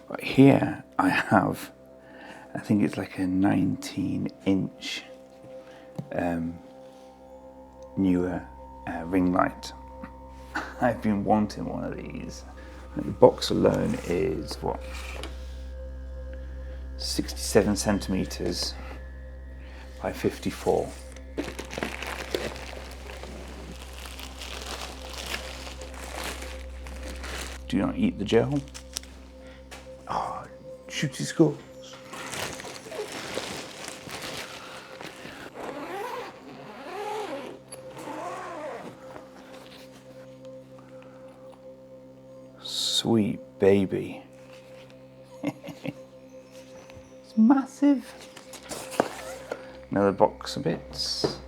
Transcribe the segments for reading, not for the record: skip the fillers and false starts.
But here I have, I think it's like a 19-inch NEEWER ring light. I've been wanting one of these. The box alone is what? 67 centimeters by 54. Do not eat the gel. Oh, shooty skulls. Sweet baby. It's massive. Another box of bits.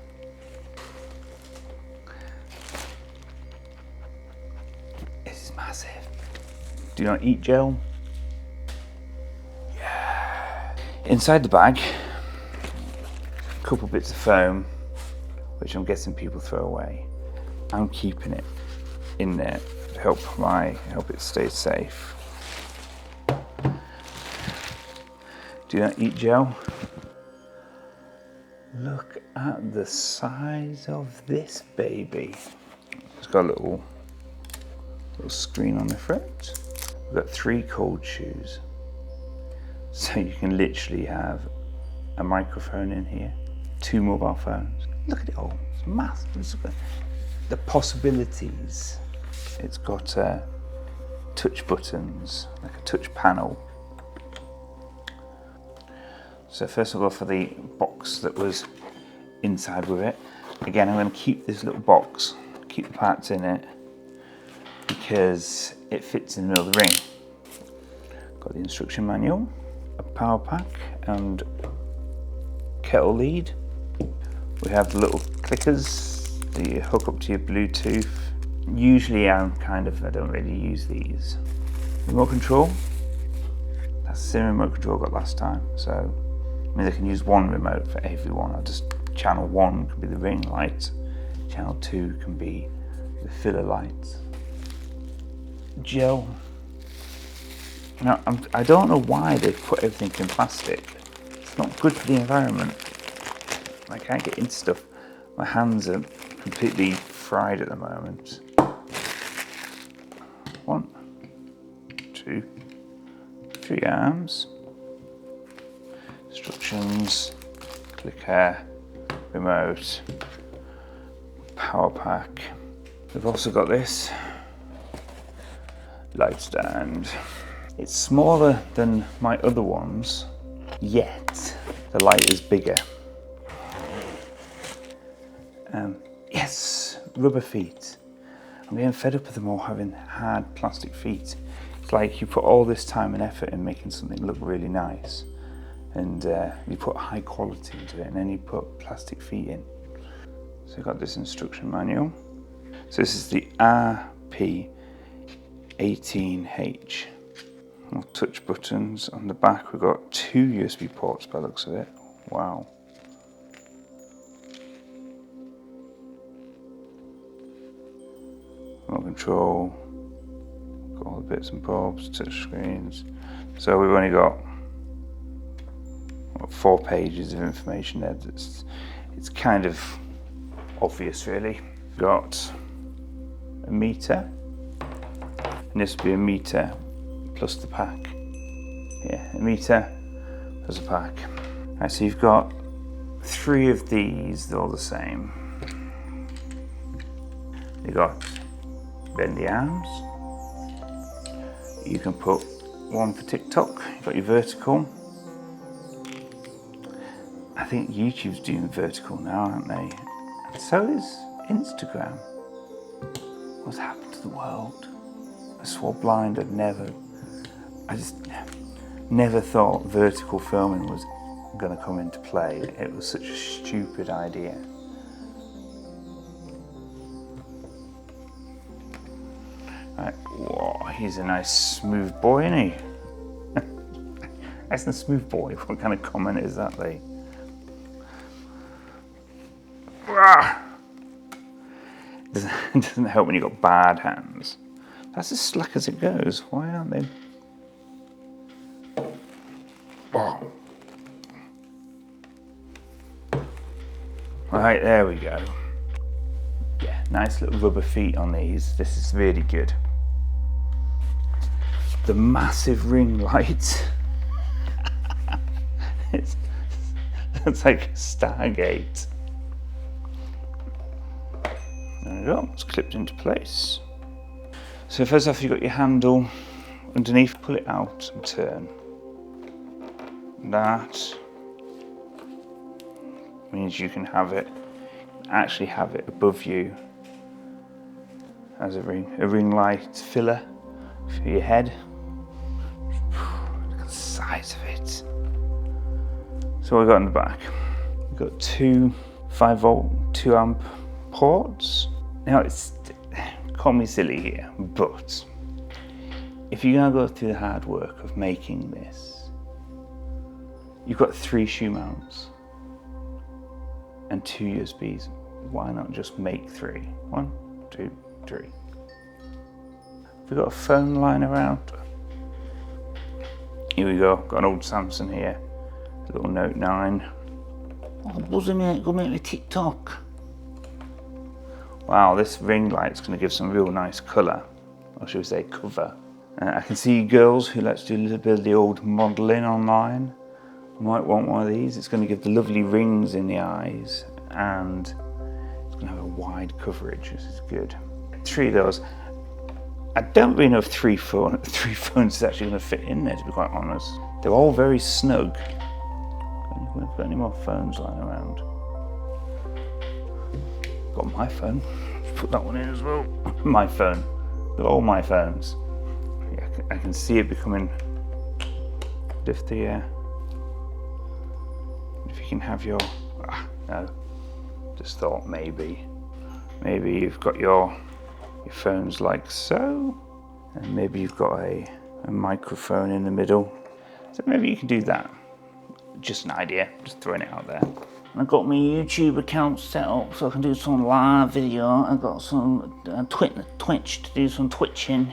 This is massive. Do not eat gel. Yeah. Inside the bag, a couple bits of foam, which I'm guessing people throw away. I'm keeping it in there to help it stay safe. Do not eat gel. Look at the size of this baby. It's got a little screen on the front. We've got 3 cold shoes. So you can literally have a microphone in here, 2 mobile phones. Look at it all, it's massive. The possibilities. It's got touch buttons, like a touch panel. So first I'll go for the box that was inside with it. Again, I'm going to keep this little box, keep the parts in it, because it fits in the middle of the ring. Got the instruction manual, a power pack and kettle lead. We have the little clickers that you hook up to your Bluetooth. Usually I don't really use these. Remote control, that's the same remote control I got last time. So, I mean, they can use one remote for everyone. I'll just, channel 1 can be the ring light, channel 2 can be the filler light. Gel. Now, I don't know why they've put everything in plastic. It's not good for the environment. I can't get into stuff. My hands are completely fried at the moment. 1, 2, 3 arms. Instructions, clicker, remote, power pack. We've also got this light stand. It's smaller than my other ones, yet the light is bigger. Yes, rubber feet. I'm getting fed up with them all having hard plastic feet. It's like you put all this time and effort in making something look really nice, and you put high quality into it, and then you put plastic feet in. So I've got this instruction manual. So this is the RP18H. Touch buttons. On the back we've got 2 USB ports by the looks of it. Wow. Remote control. Got all the bits and bobs, touch screens. So we've only got 4 pages of information there. It's kind of obvious, really. Got a meter, and this will be a meter plus the pack. Yeah, a meter plus a pack. Right, so you've got 3 of these, they're all the same. You've got bend the arms. You can put one for TikTok. You've got your vertical. I think YouTube's doing vertical now, aren't they? So is Instagram. What's happened to the world? I swore blind. I just never thought vertical filming was going to come into play. It was such a stupid idea. Right, whoa, he's a nice smooth boy, isn't he? Nice and smooth boy. What kind of comment is that, Lee? It doesn't help when you've got bad hands. That's as slack as it goes. Why aren't they? Right, there we go. Yeah, nice little rubber feet on these. This is really good. The massive ring light. It's like a Stargate. There we go, it's clipped into place. So first off, you've got your handle underneath, pull it out and turn. That means you can actually have it above you as a ring light filler for your head. Look at the size of it. So what we've got in the back, we've got two 5-volt 2-amp ports. Now call me silly here, but if you're gonna go through the hard work of making this, you've got 3 shoe mounts and 2 USBs. Why not just make 3? 1, 2, 3. We've got a phone line around. Here we go, got an old Samsung here, a little Note 9. Oh, buzzing mate, go make me TikTok. Wow, this ring light's gonna give some real nice colour, or should we say cover. I can see girls who like to do a little bit of the old modelling online. Might want one of these. It's gonna give the lovely rings in the eyes, and it's gonna have a wide coverage, which is good. 3 of those. I don't really know if 3 phones is actually gonna fit in there, to be quite honest. They're all very snug. Got any more phones lying around? Got my phone. Put that one in as well. My phone. They're all my phones. Yeah, I can see it becoming. If you can have your. No. Just thought maybe you've got your phones like so, and maybe you've got a microphone in the middle. So maybe you can do that. Just an idea. Just throwing it out there. I've got my YouTube account set up so I can do some live video. I've got some Twitch to do some twitching.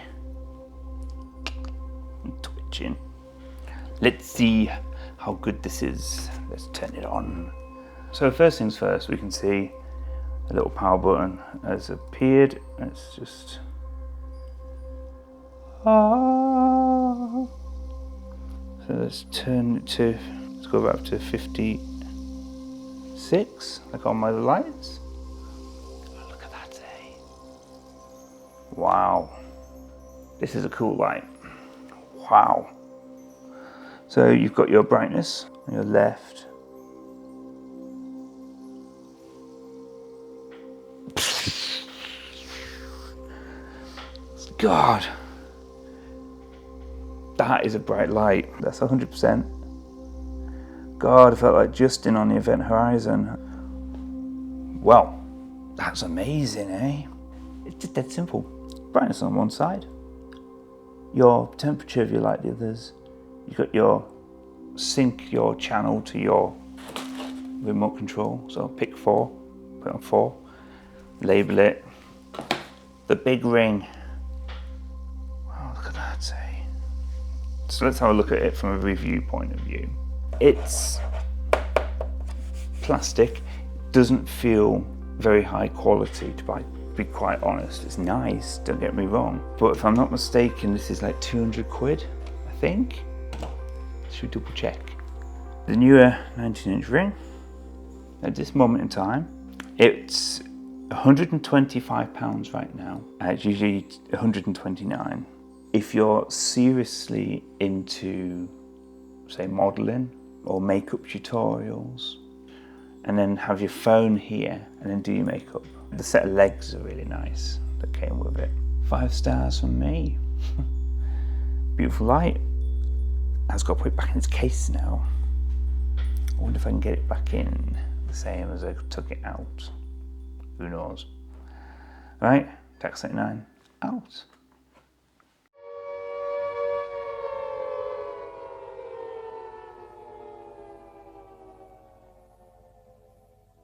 Let's see how good this is. Let's turn it on. So first things first, we can see a little power button has appeared. Let's just... So let's turn it to... Let's go back to 56, like on my lights. Oh, look at that, eh? Wow. This is a cool light. Wow. So you've got your brightness on your left. God. That is a bright light. That's 100%. God, I felt like Justin on the Event Horizon. Well, that's amazing, eh? It's just dead simple. Brightness on one side, your temperature of your light the others. You've got your sync your channel to your remote control. So pick 4, put it on 4, label it. The big ring. Wow, look at that, eh? So let's have a look at it from a review point of view. It's plastic, doesn't feel very high quality, to be quite honest. It's nice, don't get me wrong, but if I'm not mistaken, this is like 200 quid, I think. Should double check. The NEEWER 19-inch ring, at this moment in time, it's £125 right now. It's usually 129. If you're seriously into, say, modelling or makeup tutorials, and then have your phone here and then do your makeup. The set of legs are really nice that came with it. 5 stars from me. Beautiful light. Has got to put it back in its case now. I wonder if I can get it back in the same as I took it out. Who knows? Right, Dax79 out.